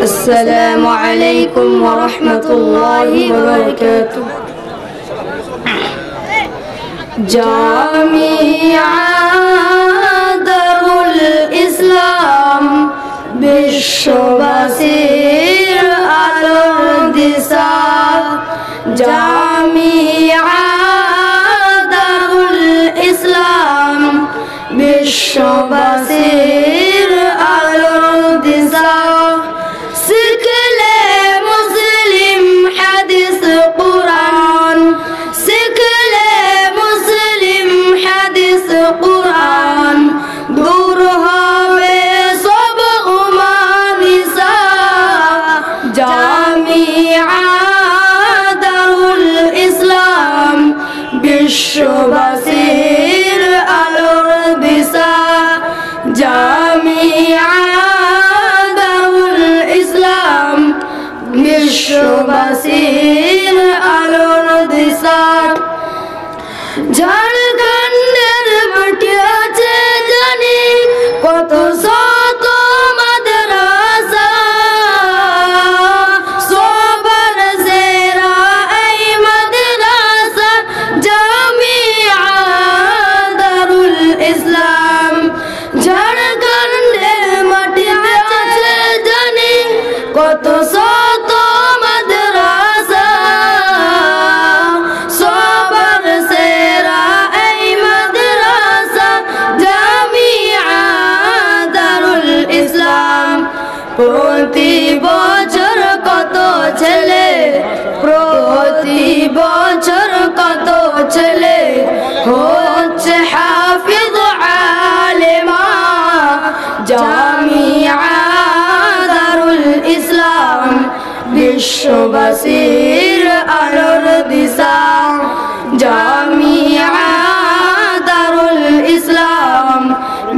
আসসালামু আলাইকুম ওয়া রাহমাতুল্লাহি ওয়া বারাকাতুহু। জামিয়া দারুল ইসলাম বিশ্ববাসীর আলোর দিশা। জামিয়া দারুল ইসলাম বিশ্ববাসীর আলোর দিশা। শিখলে মুসলিম হাদিস কুরআন, শিখলে মুসলিম হাদিস কুরআন, দূর হবে সব উমানিসা। জামিয়া দারুল ইসলাম বিশ্ববাসীর আলোর দিশা। জামিয়া দারুল ইসলাম বিশ্ববাসীর আলোর দিশা। ঝাড়খণ্ডের মাটি আছে জানি কত শত মাদ্রাসা, সবার সেরা এই মাদ্রাসা জামিয়া দারুল ইসলাম। ঝাড়খণ্ডের মাটি আছে জানি কত শত মাদ্রাসা, সবার সেরা এই মাদ্রাসা জামিয়া দারুল ইসলাম। প্রতি বছর কত ছেলে, প্রতি বছর কত ছেলে হচ্ছে হাফিজ আলেমা। জামিয়া দারুল ইসলাম বিশ্ববাসীর আলোর দিশা। জামিয়া দারুল ইসলাম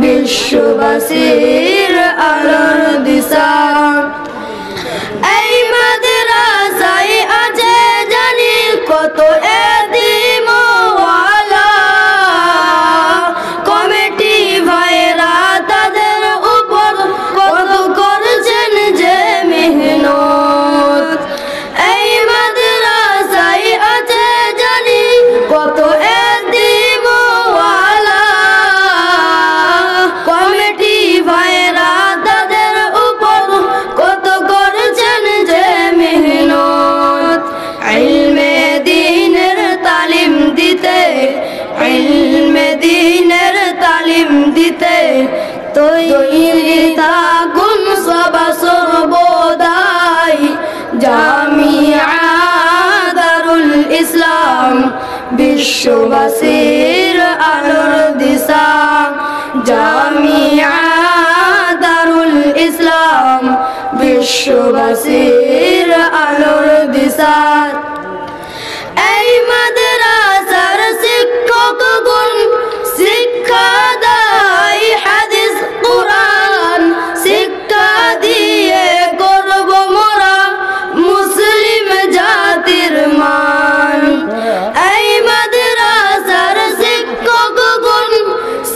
বিশ্ববাসীর আলোর দিশা। এই মাদ্রাসায় আছে জানি কত এতিমওয়ালা, কমিটি ভাইরা তাদের উপর কত করছেন যে মেহনত। এই মাদ্রাসায় আছে জানি কত এতিমওয়ালা, কমিটি ভাইরা তাদের উপর কত করছেন যে মেহনত। ইলমে দ্বীনের তালিম দিতে, ইলমে দ্বীনের তালিম দিতে তৈরি থাকুন সবা সর্বদাই। জামিয়া দারুল ইসলাম বিশ্ববাসীর আলোর দিশা। জামিয়া দারুল ইসলাম বিশ্ববাসীর আলোর দিশা। এই মাদ্রাসার শিক্ষকগণ শিক্ষা দেয় হাদিস কুরআন, শিক্ষা দিয়ে করব মোরা মুসলিম জাতির মান। এই মাদ্রাসার শিক্ষকগণ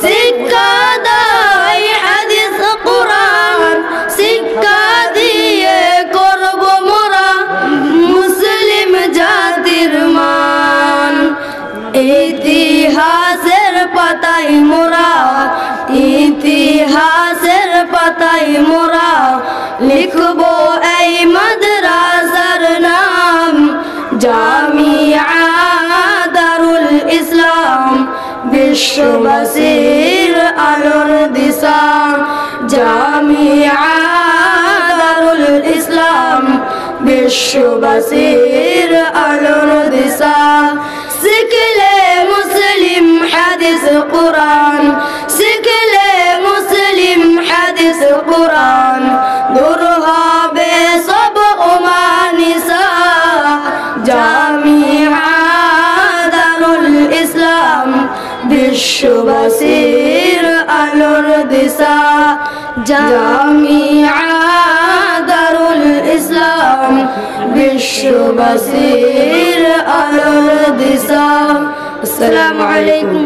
শিক্ষা দেয় হাদিস কুরআন, শিক্ষা দিয়ে করব মোরা মুসলিম জাতির মান। ইতিহাসের পাতায় মোরা, ইতিহাসের পাতায় মোরা লিখব এই মাদ্রাসার নাম। জামিয়া দারুল ইসলাম বিশ্ববাসীর আলোর দিশা। জামিয়া দারুল ইসলাম বিশ্ববাসীর আলোর দিশা। শিখলে মুসলিম হাদিস কুরআন, শিখলে মুসলিম হাদিস কুরআন, দূর হবে সব উমানিসা। জামিয়া দারুল ইসলাম বিশ্ববাসীর আলোর দিশা। জামিয়া দারুল ইসলাম বিশ্ববাসীর আলোর দিশা। আসসালামু আলাইকুম।